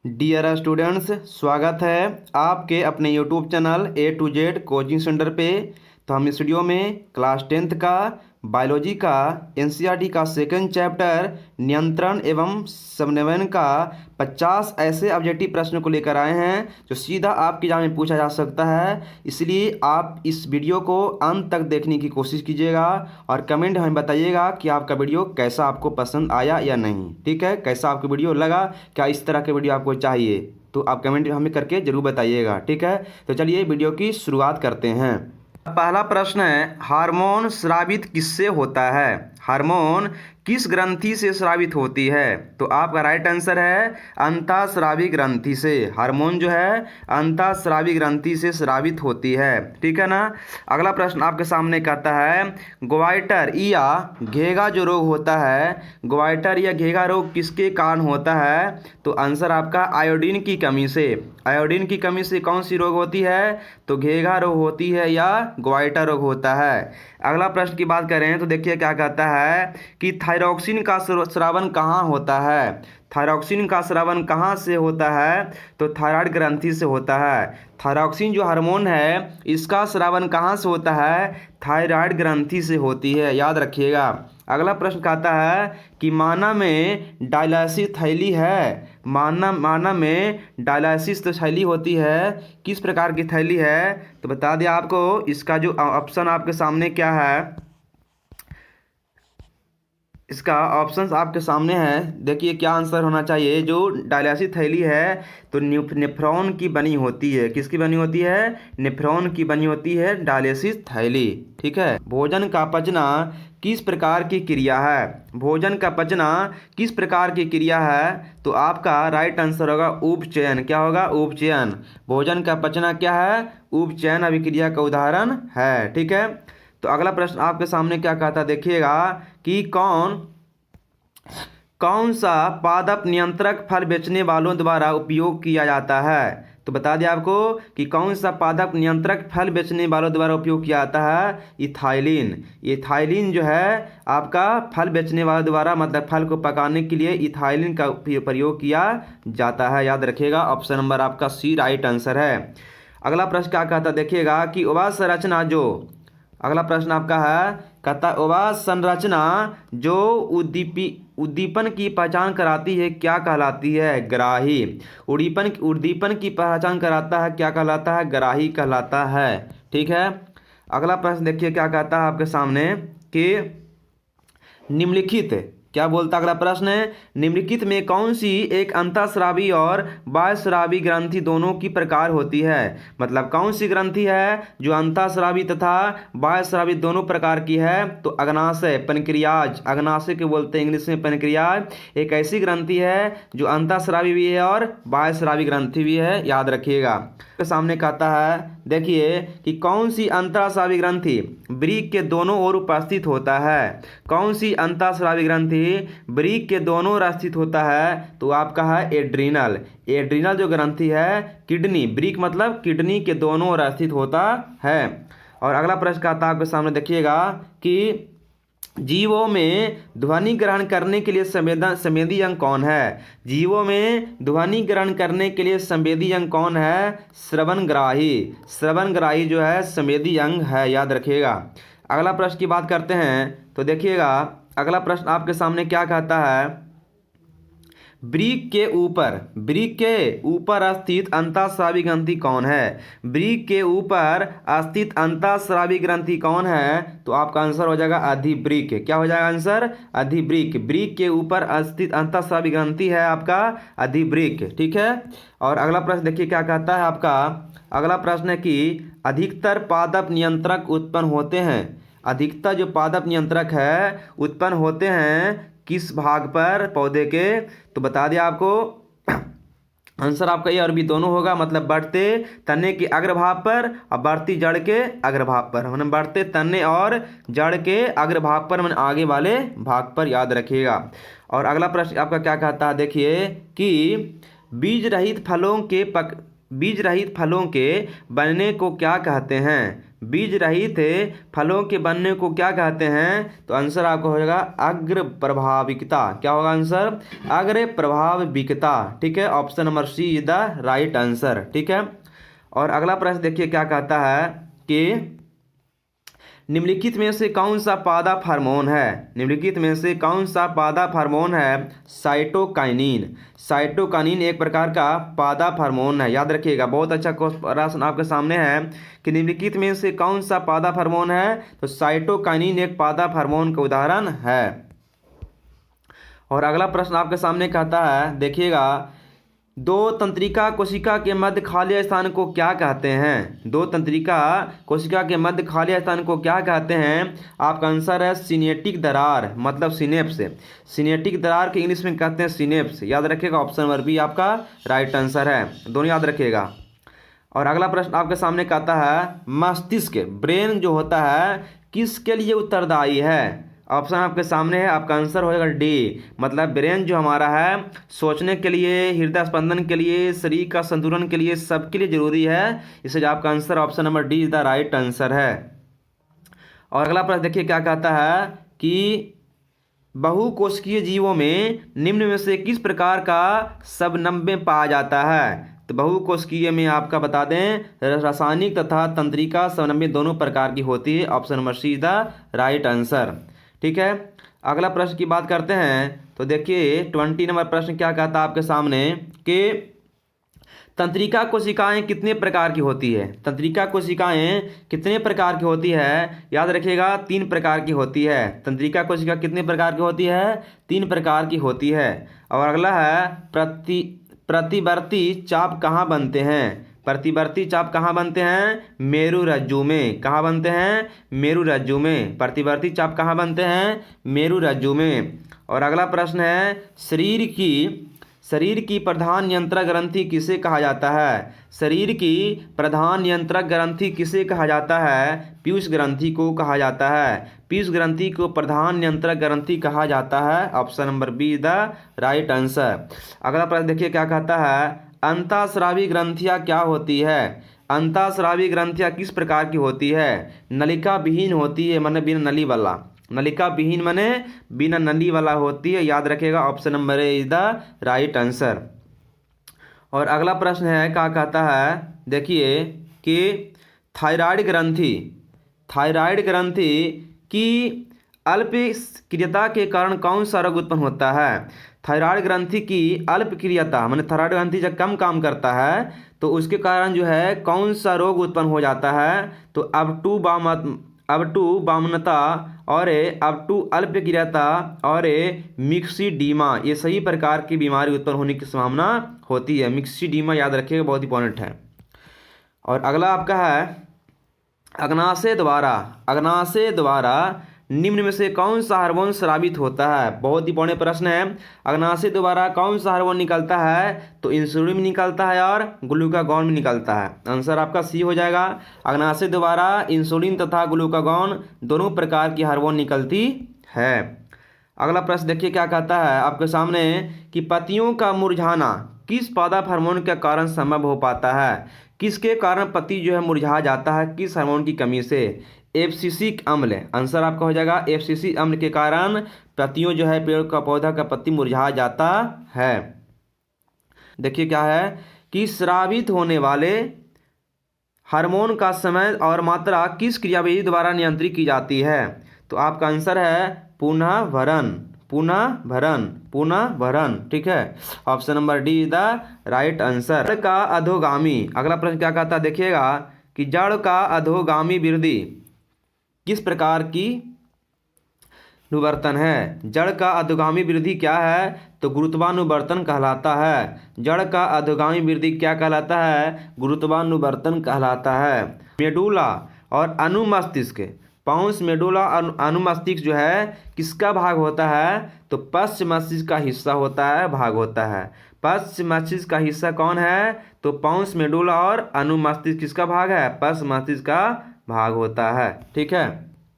Dear students, स्वागत है आपके अपने YouTube channel A to Z coaching centre पे। तो हम इस वीडियो में क्लास 10th का बायोलॉजी का NCERT का सेकंड चैप्टर नियंत्रण एवं समन्वयन का 50 ऐसे ऑब्जेक्टिव प्रश्न को लेकर आए हैं जो सीधा आपके एग्जाम में पूछा जा सकता है। इसलिए आप इस वीडियो को अंत तक देखने की कोशिश कीजिएगा और कमेंट हमें बताइएगा कि आपका वीडियो कैसा आपको पसंद आया या नहीं। ठीक है, कैसा आपको वीडियो लगा, क्या इस तरह के वीडियो आपको चाहिए, तो आप कमेंट हमें करके ज़रूर बताइएगा। ठीक है, तो चलिए वीडियो की शुरुआत करते हैं। पहला प्रश्न है, हार्मोन स्रावित किससे होता है? हार्मोन किस ग्रंथि से स्रावित होती है? तो आपका राइट आंसर है अंतःस्रावी ग्रंथि से। हार्मोन जो है अंतःस्रावी ग्रंथि से स्रावित होती है। ठीक है ना। अगला प्रश्न आपके सामने कहता है, ग्वाइटर या घेगा जो रोग होता है, ग्वाइटर या घेगा रोग किसके कारण होता है? तो आंसर आपका आयोडीन की कमी से। आयोडीन की कमी से कौन सी रोग होती है? तो घेगा रोग होती है या ग्वाइटर रोग होता है। अगला प्रश्न की बात करें तो देखिए क्या कहता है कि थायरॉक्सिन का स्रावन कहाँ होता है? थायरॉक्सिन का स्रावन कहाँ से होता है? तो थायराइड ग्रंथि से होता है। थायरॉक्सिन जो हार्मोन है इसका स्रावन कहाँ से होता है? थायराइड ग्रंथि से होती है, याद रखिएगा। अगला प्रश्न कहता है कि मानव में डायलिसिस थैली है। मानव में डायलिसिस तो थैली होती है, किस प्रकार की थैली है? तो बता दिया आपको। इसका जो ऑप्शन आपके सामने क्या है, इसका ऑप्शंस आपके सामने है। देखिए क्या आंसर होना चाहिए। जो डायलिसिस थैली है तो नेफ्रॉन की बनी होती है। किसकी बनी होती है? नेफ्रॉन की बनी होती है डायलिसिस थैली। ठीक है। भोजन का पचना किस प्रकार की क्रिया है? भोजन का पचना किस प्रकार की क्रिया है? तो आपका राइट आंसर होगा उपचयन। क्या होगा? उपचयन। भोजन का पचना क्या है? उपचयन अभिक्रिया का उदाहरण है। ठीक है। तो अगला प्रश्न आपके सामने क्या कहता है, देखिएगा कि कौन सा पादप नियंत्रक फल बेचने वालों द्वारा उपयोग किया जाता है? तो बता दें आपको कि कौन सा पादप नियंत्रक फल बेचने वालों द्वारा उपयोग किया जाता है? इथाइलिन। इथाइलिन जो है आपका फल बेचने वालों द्वारा, मतलब फल को पकाने के लिए इथाइलिन का प्रयोग किया जाता है, याद रखिएगा। ऑप्शन नंबर आपका सी राइट आंसर है। अगला प्रश्न क्या कहता है, देखिएगा कि उपादान संरचना जो, अगला प्रश्न आपका है, कहता उपादान संरचना जो उद्दीपन की पहचान कराती है क्या कहलाती है? ग्राही। उद्दीपन की पहचान कराता है क्या कहलाता है? ग्राही कहलाता है। ठीक है। अगला प्रश्न देखिए क्या कहता है आपके सामने कि निम्नलिखित, क्या बोलता अगला प्रश्न है, निम्नलिखित में कौन सी एक अंतःस्रावी और बाह्यस्रावी ग्रंथि दोनों की प्रकार होती है? मतलब कौन सी ग्रंथि है जो अंतःस्रावी तथा बाह्यस्रावी दोनों प्रकार की है? तो अग्नाशय, पेनक्रियाज। अग्नाशय के बोलते हैं इंग्लिश में पेनक्रियाज। एक ऐसी ग्रंथि है जो अंतःस्रावी भी है और बाह्यस्रावी ग्रंथि भी है, याद रखिएगा। के सामने कहता है, देखिए कि कौन सी अंतःस्रावी ग्रंथि वृक्क के दोनों ओर उपस्थित होता है? कौन सी अंतःस्रावी ग्रंथि वृक्क के दोनों ओर स्थित होता है? तो आपका है एड्रीनल। एड्रीनल जो ग्रंथि है किडनी, वृक्क मतलब किडनी के दोनों ओर स्थित होता है। और अगला प्रश्न आता है आपके सामने, देखिएगा कि जीवों में ध्वनि ग्रहण करने के लिए संवेदी अंग कौन है? जीवों में ध्वनि ग्रहण करने के लिए संवेदी अंग कौन है? श्रवणग्राही। श्रवणग्राही जो है संवेदी अंग है, याद रखिएगा। अगला प्रश्न की बात करते हैं तो देखिएगा अगला प्रश्न आपके सामने क्या कहता है, वृक्क के ऊपर स्थित अंतःस्रावी ग्रंथि कौन है? वृक्क के ऊपर स्थित अंतःस्रावी ग्रंथि कौन है? तो आपका आंसर हो जाएगा अधिवृक्क। क्या हो जाएगा आंसर? अधिवृक्क। वृक्क के ऊपर स्थित अंतःस्रावी ग्रंथि है आपका अधिवृक्क। ठीक है। और अगला प्रश्न देखिए क्या कहता है आपका। अगला प्रश्न है कि अधिकतर पादप नियंत्रक उत्पन्न होते हैं, अधिकतर जो पादप नियंत्रक है उत्पन्न होते हैं किस भाग पर पौधे के? तो बता दिया आपको। आंसर आपका ए और बी दोनों होगा, मतलब बढ़ते तने के अग्रभाग पर और बढ़ती जड़ के अग्रभाग पर, मतलब बढ़ते तने और जड़ के अग्रभाग पर, मतलब आगे वाले भाग पर, याद रखिएगा। और अगला प्रश्न आपका क्या कहता है, देखिए कि बीज रहित फलों के बीज रहित फलों के बनने को क्या कहते हैं? बीज रहित फलों के बनने को क्या कहते हैं? तो आंसर आपका हो जाएगा अग्र प्रभाविकता। क्या होगा आंसर? अग्र प्रभाविकता। ठीक है, option number C is the right answer. ठीक है, और अगला प्रश्न देखिए क्या कहता है कि निम्नलिखित में से कौन सा पादप हार्मोन है? निम्नलिखित में से कौन सा पादप हार्मोन है? साइटोकाइनिन। साइटोकाइनिन एक प्रकार का पादप हार्मोन है, याद रखिएगा। बहुत अच्छा प्रश्न आपके सामने है कि निम्नलिखित में से कौन सा पादप हार्मोन है? तो साइटोकाइनिन एक पादप हार्मोन का उदाहरण है। और अगला प्रश्न आपके सामने कहता है, देखिएगा, दो तंत्रिका कोशिका के मध्य खाली स्थान को क्या कहते हैं? दो तंत्रिका कोशिका के मध्य खाली स्थान को क्या कहते हैं? आपका आंसर है सिनेप्टिक दरार, मतलब सिनेप्स। सिनेप्टिक दरार के इंग्लिश में कहते हैं सिनेप्स। याद रखिएगा, ऑप्शन नंबर बी आपका राइट आंसर है। दोनों याद रखिएगा। और अगला प्रश्न आपके सामने कहता है, मस्तिष्क ब्रेन जो होता है किसके लिए उत्तरदायी है? ऑप्शन आपके सामने है, आपका आंसर होगा डी, मतलब ब्रेन जो हमारा है सोचने के लिए, हृदय स्पंदन के लिए, शरीर का संतुलन के लिए, सबके लिए जरूरी है। इसलिए आपका answer option number D is the right answer है। और अगला प्रश्न देखिए क्या कहता है कि बहुकोशिकीय जीवों में निम्न में से किस प्रकार का सबनम्य पाया जाता है? तो बहुकोशिकीय में आपका बता दें रासायनिक तथा तंत्रिका सबनम्य दोनों प्रकार की होती है। Option number C is the right answer. ठीक है, अगला प्रश्न की बात करते हैं। तो देखिए 20 नंबर प्रश्न क्या कहता है आपके सामने कि तंत्रिका कोशिकाएं कितने प्रकार की होती है? तंत्रिका कोशिकाएं कितने प्रकार की होती है? याद रखिएगा 3 प्रकार की होती है। तंत्रिका कोशिका कितने प्रकार की होती है? 3 प्रकार की होती है। और अगला है प्रतिवर्ती चाप कहाँ बनते हैं? प्रतिवर्ती चाप कहाँ बनते हैं? मेरुरज्जु में। कहाँ बनते हैं? मेरुरज्जु में। प्रतिवर्ती चाप कहाँ बनते हैं? मेरुरज्जु में। और अगला प्रश्न है, शरीर की प्रधान नियंत्रक ग्रंथि किसे कहा जाता है? शरीर की प्रधान नियंत्रक ग्रंथि किसे कहा जाता है? पीयूष ग्रंथि को कहा जाता है। पीयूष ग्रंथि को प्रधान नियंत्रक ग्रंथि कहा जाता है। Option number be the right answer. अगला प्रश्न देखिए क्या कहता है, अंतःस्रावी ग्रंथियाँ क्या होती है? अंतःस्रावी ग्रंथियाँ किस प्रकार की होती है? नलिका विहीन होती है, माने बिना नली वाला। नलिका विहीन माने बिना नली वाला होती है। याद रखिएगा, option number A is the right answer. और अगला प्रश्न है क्या कहता है, देखिए कि थायराइड ग्रंथि की अल्पक्रियता के कारण कौन सा रोग उत्पन्न होता है? थायराइड ग्रंथि की अल्पक्रियता माने थायराइड ग्रंथि जब कम काम करता है तो उसके कारण जो है कौन सा रोग उत्पन्न हो जाता है? तो अबटू बामनता और अबटू अल्पक्रियता और मिक्सीडीमा, ये सही प्रकार की बीमारी उत्पन्न होने की संभावना होती है। मिक्सीडीमा याद रखिएगा, बहुत इंपॉर्टेंट है। और अगला आपका है, अग्नाशय द्वारा निम्न में से कौन सा हार्मोन स्रावित होता है? बहुत ही इंपॉर्टेंट प्रश्न है। अग्नाशय द्वारा कौन सा हार्मोन निकलता है? तो इंसुलिन भी निकलता है और ग्लूकागॉन भी निकलता है। आंसर आपका सी हो जाएगा। अग्नाशय द्वारा इंसुलिन तथा ग्लूकागॉन दोनों प्रकार की हार्मोन निकलती है। अगला प्रश्न देखिए क्या कहता है आपके सामने कि पत्तियों का मुरझाना किस पादप हार्मोन के कारण संभव हो पाता है? किसके कारण पत्ती जो है मुरझा जाता है? किस हार्मोन की कमी से? एब्सिसिक अम्ल। आंसर आपका हो जाएगा एब्सिसिक अम्ल के कारण पत्तियों जो है पेड़ का पौधा का पत्ती मुरझा जाता है। देखिए क्या है कि स्रावित होने वाले हार्मोन का समय और मात्रा किस क्रियाविधि द्वारा नियंत्रित की जाती है? तो आपका आंसर है पुनः भरण। ठीक है, option number D is the right answer. जड़ का अधोगामी, अगला प्रश्न क्या कहता है देखिएगा कि जड़ का अधोगामी वृद्धि किस प्रकार की अनुवर्तन है? जड़ का अधोगामी वृद्धि क्या है? तो गुरुत्वानुवर्तन कहलाता है। जड़ का अधोगामी वृद्धि क्या कहलाता है? गुरुत्वानुवर्तन कहलाता है। मेडुला और अनुमस्तिष्क, पाउंस मेडुला और अनुमस्तिष्क जो है किसका भाग होता है? तो पश्च मस्तिष्क का हिस्सा होता है, भाग होता है। पश्च मस्तिष्क का हिस्सा कौन है? तो पाउंस मेडुला और अनुमस्तिष्क किसका भाग है? पश्च मस्तिष्क का भाग होता है। ठीक है,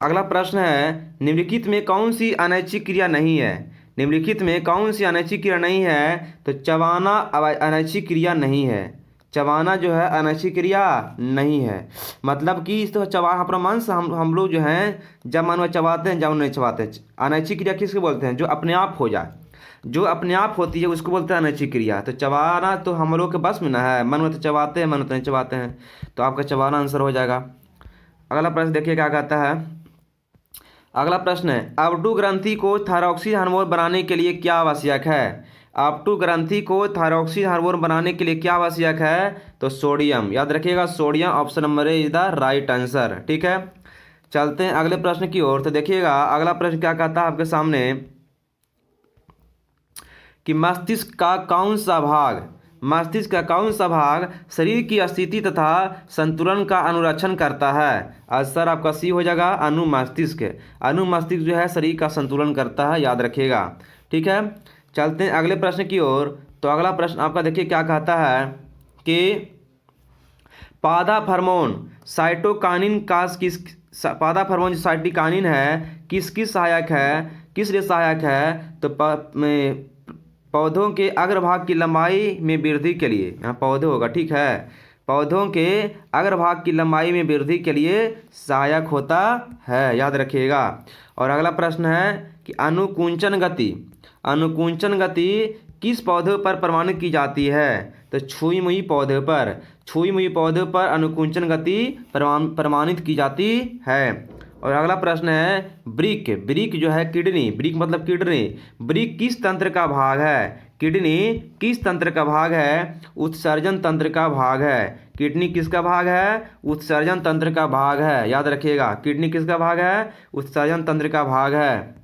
अगला प्रश्न है, निम्नलिखित में कौन सी अनैच्छिक क्रिया नहीं है? निम्नलिखित में कौन सी अनैच्छिक क्रिया नहीं है? तो चबाना अनैच्छिक क्रिया नहीं है। चबाना जो है अनैच्छिक क्रिया नहीं है। मतलब कि इस तो चबा अपरांश हम लोग जो हैं जब मानो चबाते हैं जब नहीं चबाते। अनैच्छिक क्रिया किसको बोलते हैं? जो अपने आप हो जाए, जो अपने आप होती है उसको बोलते हैं अनैच्छिक क्रिया। तो चबाना तो हम लोग के बस में ना है, मन में तो चबाते हैं, मन में तो नहीं चबाते हैं। तो आपका चबाना आंसर हो जाएगा। अगला प्रश्न देखिए क्या कहता है। अगला प्रश्न है, अपटू ग्रंथि को थायरॉक्सिन हार्मोन बनाने के लिए क्या आवश्यक है? अपटू ग्रंथि को थायरॉक्सिन हार्मोन बनाने के लिए क्या आवश्यक है? तो सोडियम। याद रखिएगा sodium, option number A is the right answer. ठीक है, चलते हैं अगले प्रश्न की ओर। तो देखिएगा अगला प्रश्न क्या कहता है आपके सामने कि मस्तिष्क का कौन सा भाग, मस्तिष्क का कौन सा भाग शरीर की स्थिति तथा संतुलन का अनुरक्षण करता है? आंसर आपका सी हो जाएगा, अनुमस्तिष्क। अनुमस्तिष्क जो है शरीर का संतुलन करता है, याद रखिएगा। ठीक है, चलते हैं अगले प्रश्न की ओर। तो अगला प्रश्न आपका देखिए क्या कहता है कि पादा हार्मोन साइटोकाइनिन का किस, पादा हार्मोन जो साइटोकाइनिन है किसकी सहायक है, किस लिए सहायक है? तो पौधों के अग्रभाग की लंबाई में वृद्धि के लिए, यहाँ पौधे होगा, ठीक है, पौधों के अग्रभाग की लंबाई में वृद्धि के लिए सहायक होता है, याद रखिएगा। और अगला प्रश्न है कि अनुकुंचन गति, अनुकुंचन गति किस पौधे पर प्रमाणित की जाती है? तो छुई मुई पौधे पर, छुई मुई पौधे पर अनुकुंचन गति प्रमाणित की जाती है। और अगला प्रश्न है ब्रिक, ब्रिक जो है किडनी, ब्रिक मतलब किडनी, ब्रिक किस तंत्र का भाग है? किडनी किस तंत्र का भाग है? उत्सर्जन तंत्र का भाग है। किडनी किसका भाग है? उत्सर्जन तंत्र का भाग है, याद रखिएगा। किडनी किसका भाग है? उत्सर्जन तंत्र का भाग है।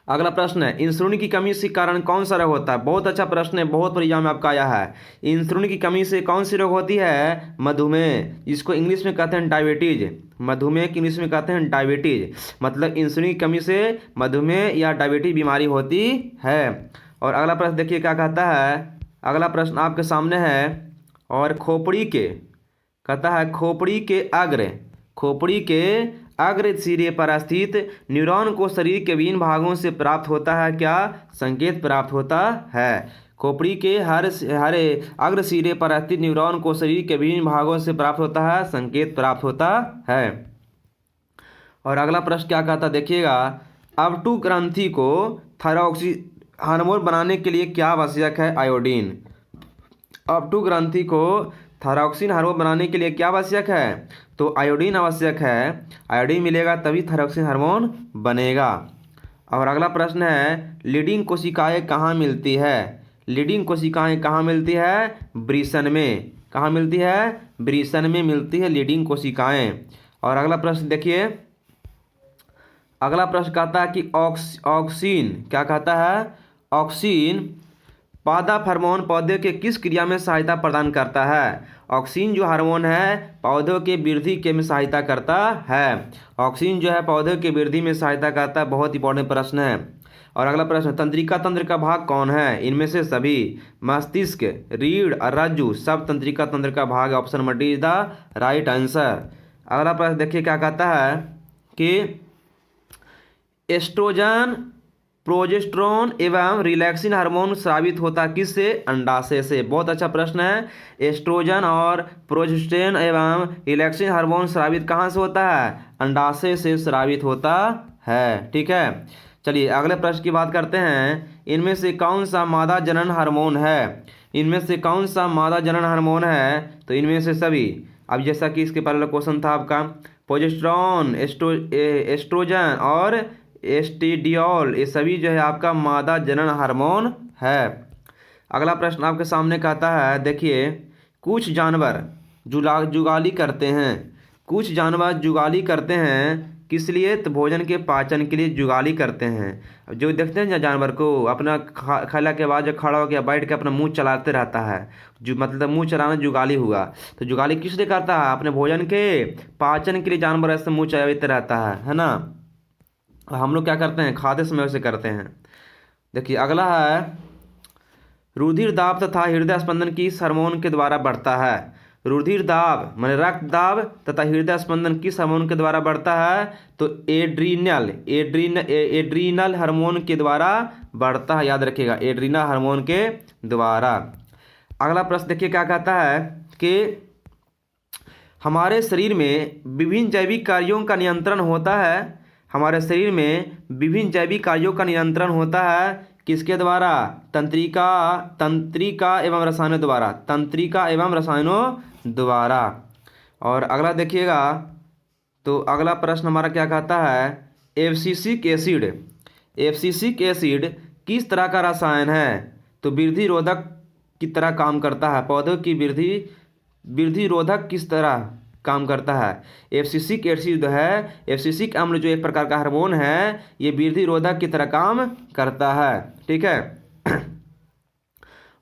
अगला प्रश्न है इंसुलिन की कमी से कारण कौन सा रोग होता है? बहुत अच्छा प्रश्न है, बहुत बार एग्जाम में आपका आया है। इंसुलिन की कमी से कौन सी रोग होती है? मधुमेह, जिसको इंग्लिश में कहते हैं डायबिटीज। मधुमेह की इंग्लिश में कहते हैं डायबिटीज, मतलब इंसुलिन की कमी से मधुमेह या डायबिटीज बीमारी होती है। और अगला प्रश्न देखिए क्या कहता है। अगला प्रश्न आपके सामने है और खोपड़ी के, कहता है खोपड़ी के अग्र, खोपड़ी के अग्र सिरे पर स्थित न्यूरॉन को शरीर के विभिन्न भागों से प्राप्त होता है क्या संकेत प्राप्त होता है? खोपड़ी के हरे अग्र सिरे पर स्थित न्यूरॉन को शरीर के विभिन्न भागों से प्राप्त होता है, संकेत प्राप्त होता है। और अगला प्रश्न क्या कहता देखिएगा, अपटू ग्रंथि को थायरॉक्सिन हार्मोन बनाने के लिए क्या आवश्यक है? आयोडीन। अपटू ग्रंथि को थायरॉक्सिन हार्मोन बनाने के लिए क्या आवश्यक है? तो आयोडीन आवश्यक है। आयोडीन मिलेगा तभी थायरॉक्सिन हार्मोन बनेगा। और अगला प्रश्न है लीडिंग कोशिकाएं कहाँ मिलती है? लीडिंग कोशिकाएं कहाँ मिलती है? ब्रिसन में। कहाँ मिलती है? ब्रिसन में मिलती है लीडिंग कोशिकाएं। और अगला प्रश्न देखिए, अगला प्रश्न कहता है कि ऑक्सीन, क्या कहता है? ऑक्सीन पादा हार्मोन पौधे के किस क्रिया में सहायता प्रदान करता है? ऑक्सीन जो हार्मोन है पौधों के वृद्धि के में सहायता करता है। ऑक्सीन जो है पौधों के वृद्धि में सहायता करता है, बहुत इंपॉर्टेंट प्रश्न है। और अगला प्रश्न तंत्रिका तंत्र का भाग कौन है? इनमें से सभी, मस्तिष्क, रीढ़ और रज्जु सब तंत्रिका तंत्र का भाग है, option number D is the right answer. अगला प्रश्न देखिए क्या कहता है कि एस्ट्रोजन, प्रोजेस्टेरोन एवं रिलैक्सिन हार्मोन स्रावित होता किससे? अंडाशय से। बहुत अच्छा प्रश्न है। एस्ट्रोजन और प्रोजेस्टेरोन एवं रिलैक्सिन हार्मोन स्रावित कहाँ से होता है? अंडाशय से स्रावित होता है। ठीक है, चलिए अगले प्रश्न की बात करते हैं। इनमें से कौन सा मादा जनन हार्मोन है? इनमें से कौन सा मादा जनन हार्मोन है? तो इनमें से सभी। अब जैसा कि इसके पहले क्वेश्चन था आपका, प्रोजेस्टेरोन, एस्ट्रोजन और एस्ट्रेडियोल, ये सभी जो है आपका मादा जनन हार्मोन है। अगला प्रश्न आपके सामने कहता है देखिए, कुछ जानवर जुगाली करते हैं, कुछ जानवर जुगाली करते हैं किस लिए? तो भोजन के पाचन के लिए जुगाली करते हैं। जो देखते हैं जानवर को अपना खाला के बाद जो खड़ा होकर बैठ के अपना मुंह चलाते रहता है, जो मतलब मुंह चलाना जुगाली हुआ। तो जुगाली किस लिए करता है? अपने भोजन के पाचन के लिए जानवर ऐसे मुंह चलाते रहता है ना। हम लोग क्या करते हैं? खाते समय उसे करते हैं। देखिए अगला है रुधिर दाब तथा हृदय स्पंदन किस हार्मोन के द्वारा बढ़ता है? रुधिर दाब माने रक्त दाब तथा हृदय स्पंदन किस हार्मोन के द्वारा बढ़ता है? तो एड्रीनल हार्मोन के द्वारा बढ़ता है, याद रखिएगा, एड्रीनल हार्मोन के द्वारा। अगला प्रश्न देखिए क्या कहता है कि हमारे शरीर में विभिन्न जैविक कार्यों का नियंत्रण होता है। हमारे शरीर में विभिन्न जैविक कार्यों का नियंत्रण होता है किसके द्वारा? तंत्रिका एवं रसायनों द्वारा। तंत्रिका एवं रसायनों द्वारा। और अगला देखिएगा, तो अगला प्रश्न हमारा क्या कहता है, एब्सिसिक एसिड। एब्सिसिक एसिड किस तरह का रसायन है? तो वृद्धि रोधक की तरह काम करता है। पौधों की वृद्धि रोधक किस तरह काम करता है? एब्सिसिक एसिड जो है, एब्सिसिक अम्ल जो एक प्रकार का हार्मोन है, ये वृद्धि रोधक की तरह काम करता है। ठीक है।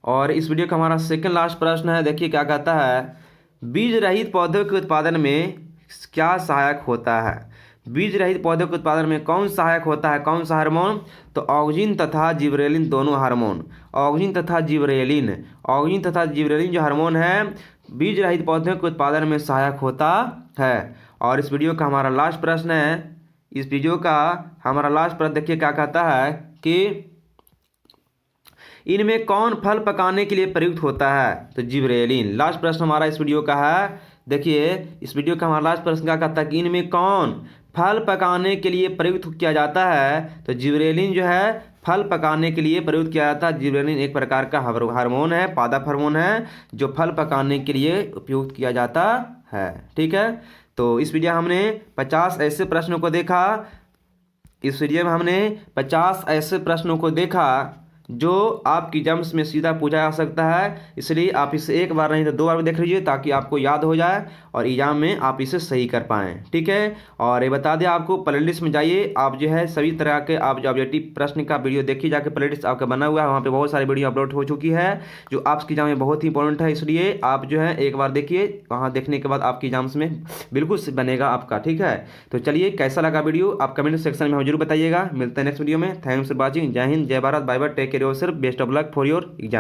और इस वीडियो का हमारा सेकंड लास्ट प्रश्न है, देखिए क्या कहता है, बीज रहित पौधों के उत्पादन में क्या सहायक होता है? बीज रहित पौधों के उत्पादन में कौन सहायक होता है, कौन सा हार्मोन? तो ऑक्जिन तथा जिबरेलिन दोनों हार्मोन। ऑक्जिन तथा जिबरेलिन जो हार्मोन है, बीज रहित पौधों के उत्पादन में सहायक होता है। और इस वीडियो का हमारा लास्ट प्रश्न है, इस वीडियो का हमारा लास्ट प्रश्न देखिए क्या कहता है कि इनमें कौन फल पकाने के लिए प्रयुक्त होता है? तो जिबरेलिन। लास्ट प्रश्न हमारा इस वीडियो का है, देखिए इस वीडियो का हमारा लास्ट प्रश्न क्या कहता है कि इनमें कौन फल पकाने के लिए प्रयुक्त किया जाता है? तो जिबरेलिन जो है फल पकाने के लिए प्रयुक्त किया जाता है। जिबरेलिन एक प्रकार का हार्मोन है, पादप हार्मोन है, जो फल पकाने के लिए उपयोग किया जाता है। ठीक है, तो इस वीडियो हमने 50 ऐसे प्रश्नों को देखा। इस वीडियो में हमने 50 ऐसे प्रश्नों को देखा जो आपकी एग्जाम्स में सीधा पूछा जा सकता है। इसलिए आप इसे एक बार नहीं तो 2 बार भी देख लीजिए ताकि आपको याद हो जाए और एग्जाम में आप इसे सही कर पाएँ। ठीक है, और ये बता दें आपको, प्लेलिस्ट में जाइए आप, जो है सभी तरह के आप जो ऑब्जेक्टिव प्रश्न का वीडियो देखिए, जाके प्लेलिस्ट आपका बना हुआ है, वहाँ पे बहुत सारी वीडियो अपलोड हो चुकी है जो आपकी एग्जाम में बहुत ही इंपॉर्टेंट है। इसलिए आप जो है एक बार देखिए, वहाँ देखने के बाद आपकी एग्जाम्स में बिल्कुल बनेगा आपका। ठीक है, तो चलिए कैसा लगा वीडियो आप कमेंट सेक्शन में हमें जरूर बताइएगा। मिलते हैं नेक्स्ट वीडियो में। Thanks for watching. जय हिंद, जय Bharat, bye bye, take care yourself, best of luck for your exam.